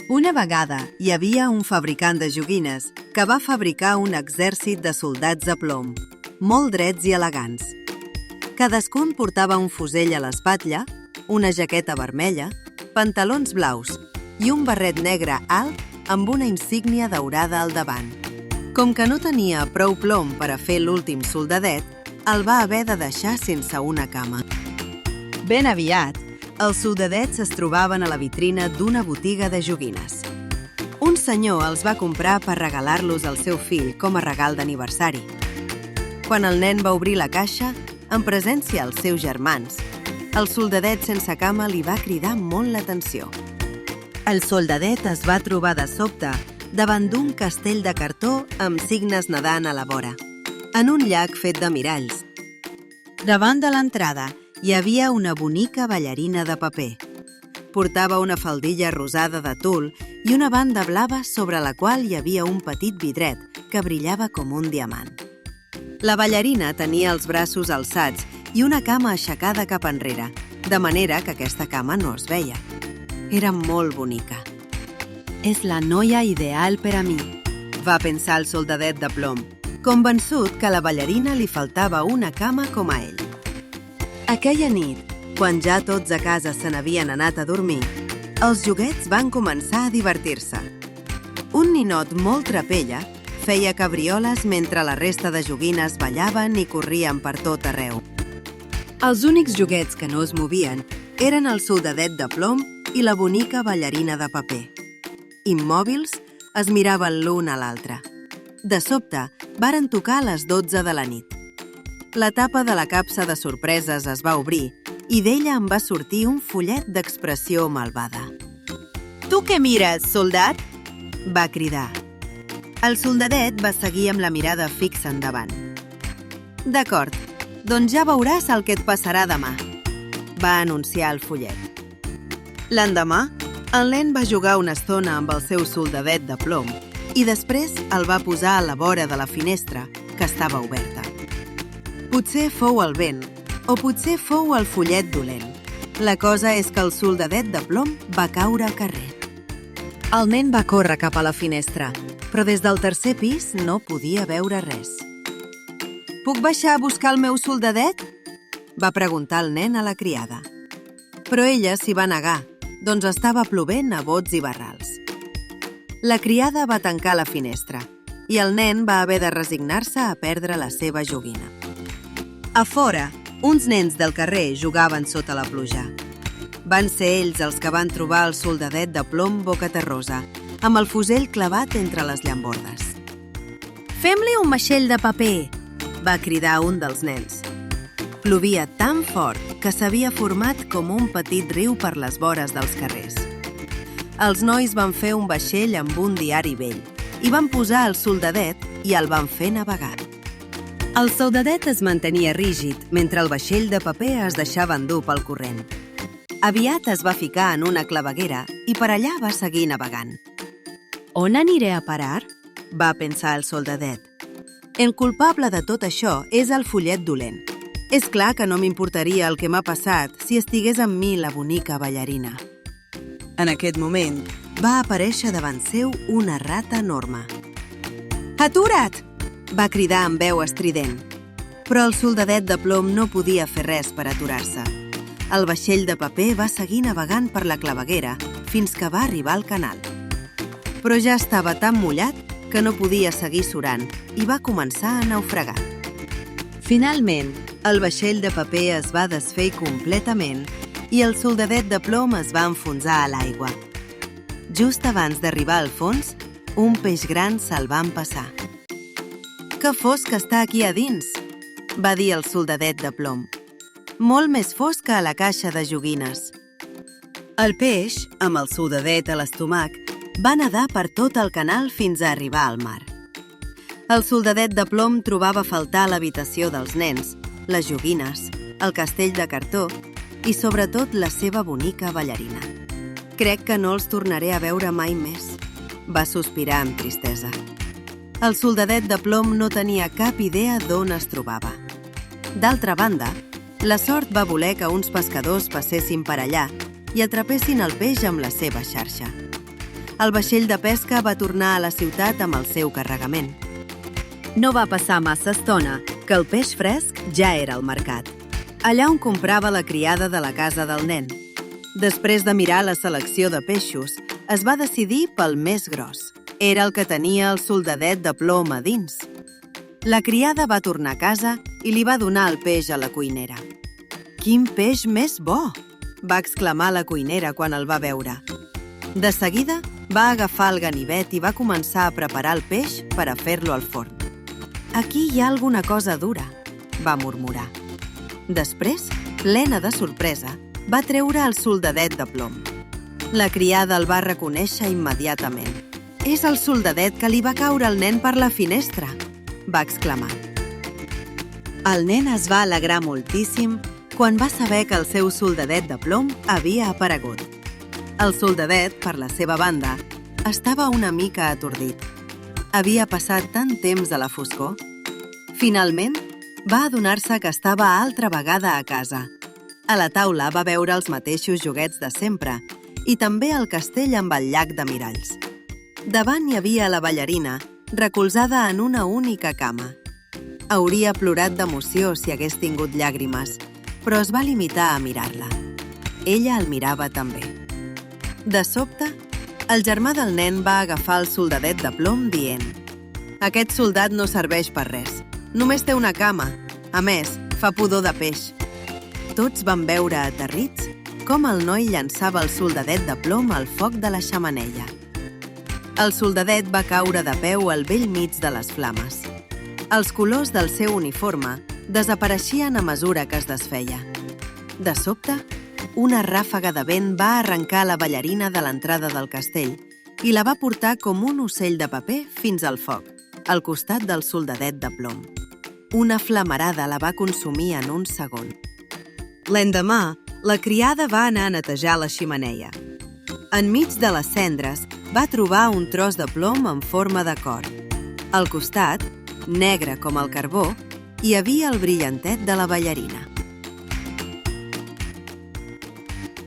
Una vegada hi havia un fabricant de joguines que va fabricar un exèrcit de soldats de plom, molt drets i elegants. Cadascun portava un fusell a l'espatlla, una jaqueta vermella, pantalons blaus i un barret negre alt amb una insígnia daurada al davant. Com que no tenia prou plom per a fer l'últim soldadet, el va haver de deixar sense una cama. Ben aviat, els soldadets es trobaven a la vitrina d'una botiga de joguines. Un senyor els va comprar per regalar-los al seu fill com a regal d'aniversari. Quan el nen va obrir la caixa, en presència als seus germans, el soldadet sense cama li va cridar molt l'atenció. El soldadet es va trobar de sobte davant d'un castell de cartó amb cignes nedant a la vora, en un llac fet de miralls. Davant de l'entrada hi havia una bonica ballarina de paper. Portava una faldilla rosada de tul i una banda blava sobre la qual hi havia un petit vidret que brillava com un diamant. La ballarina tenia els braços alçats i una cama aixecada cap enrere, de manera que aquesta cama no es veia. Era molt bonica. «És la noia ideal per a mi», va pensar el soldadet de plom, convençut que a la ballarina li faltava una cama com a ell. Aquella nit, quan ja tots a casa se n'havien anat a dormir, els joguets van començar a divertir-se. Un ninot molt trapella feia cabrioles mentre la resta de joguines ballaven i corrien per tot arreu. Els únics joguets que no es movien eren el soldadet de plom i la bonica ballarina de paper. Immòbils, es miraven l'un a l'altre. De sobte, varen tocar a les 12 de la nit. La tapa de la capsa de sorpreses es va obrir i d'ella en va sortir un fullet d'expressió malvada. «Tu què mires, soldat?», va cridar. El soldadet va seguir amb la mirada fixa endavant. «D'acord, doncs ja veuràs el que et passarà demà», va anunciar el fullet. L'endemà, el nen va jugar una estona amb el seu soldadet de plom i després el va posar a la vora de la finestra, que estava oberta. Potser fou el vent, o potser fou el fullet dolent. La cosa és que el soldadet de plom va caure al carrer. El nen va córrer cap a la finestra, però des del tercer pis no podia veure res. «Puc baixar a buscar el meu soldadet?», va preguntar el nen a la criada. Però ella s'hi va negar, doncs estava plovent a bots i barrals. La criada va tancar la finestra i el nen va haver de resignar-se a perdre la seva joguina. A fora, uns nens del carrer jugaven sota la pluja. Van ser ells els que van trobar el soldadet de plom bocaterrosa, amb el fusell clavat entre les llambordes. «Fem-li un vaixell de paper!», va cridar un dels nens. Plovia tan fort que s'havia format com un petit riu per les vores dels carrers. Els nois van fer un vaixell amb un diari vell i van posar el soldadet i el van fer navegar. El soldadet es mantenia rígid mentre el vaixell de paper es deixava endur pel corrent. Aviat es va ficar en una claveguera i per allà va seguir navegant. «On aniré a parar?», va pensar el soldadet. «El culpable de tot això és el fullet dolent. És clar que no m'importaria el que m'ha passat si estigués amb mi la bonica ballarina». En aquest moment, va aparèixer davant seu una rata enorme. «Atura't!», va cridar amb veu estrident. Però el soldadet de plom no podia fer res per aturar-se. El vaixell de paper va seguir navegant per la claveguera fins que va arribar al canal. Però ja estava tan mullat que no podia seguir surant i va començar a naufragar. Finalment, el vaixell de paper es va desfer completament i el soldadet de plom es va enfonsar a l'aigua. Just abans d'arribar al fons, un peix gran se'l va empassar. «Que fosc està aquí a dins», va dir el soldadet de plom. «Molt més fosc que a la caixa de joguines». El peix, amb el soldadet a l'estómac, va nedar per tot el canal fins a arribar al mar. El soldadet de plom trobava a faltar l'habitació dels nens, les joguines, el castell de cartó i sobretot la seva bonica ballarina. «Crec que no els tornaré a veure mai més», va sospirar amb tristesa. El soldadet de plom no tenia cap idea d'on es trobava. D'altra banda, la sort va voler que uns pescadors passessin per allà i atrapessin el peix amb la seva xarxa. el vaixell de pesca va tornar a la ciutat amb el seu carregament. No va passar massa estona que el peix fresc ja era al mercat, allà on comprava la criada de la casa del nen. Després de mirar la selecció de peixos, es va decidir pel més gros. Era el que tenia el soldadet de plom a dins. La criada va tornar a casa i li va donar el peix a la cuinera. «Quin peix més bo!», va exclamar la cuinera quan el va veure. De seguida, va agafar el ganivet i va començar a preparar el peix per a fer-lo al forn. «Aquí hi ha alguna cosa dura», va murmurar. Després, plena de sorpresa, va treure el soldadet de plom. La criada el va reconèixer immediatament. «És el soldadet que li va caure al nen per la finestra», va exclamar. El nen es va alegrar moltíssim quan va saber que el seu soldadet de plom havia aparegut. El soldadet, per la seva banda, estava una mica atordit. Havia passat tant temps a la foscor. Finalment, va adonar-se que estava altra vegada a casa. A la taula va veure els mateixos joguets de sempre i també el castell amb el llac de miralls. Davant hi havia la ballarina, recolzada en una única cama. Hauria plorat d'emoció si hagués tingut llàgrimes, però es va limitar a mirar-la. Ella el mirava també. De sobte, el germà del nen va agafar el soldadet de plom dient: «Aquest soldat no serveix per res. Només té una cama. A més, fa pudor de peix». Tots van veure aterrits com el noi llançava el soldadet de plom al foc de la xemeneia. El soldadet va caure de peu al bell mig de les flames. Els colors del seu uniforme desapareixien a mesura que es desfeia. De sobte, una ràfaga de vent va arrencar la ballarina de l'entrada del castell i la va portar com un ocell de paper fins al foc, al costat del soldadet de plom. Una flamarada la va consumir en un segon. L'endemà, la criada va anar a netejar la xemeneia. Enmig de les cendres va trobar un tros de plom en forma de cor. Al costat, negre com el carbó, hi havia el brillantet de la ballarina.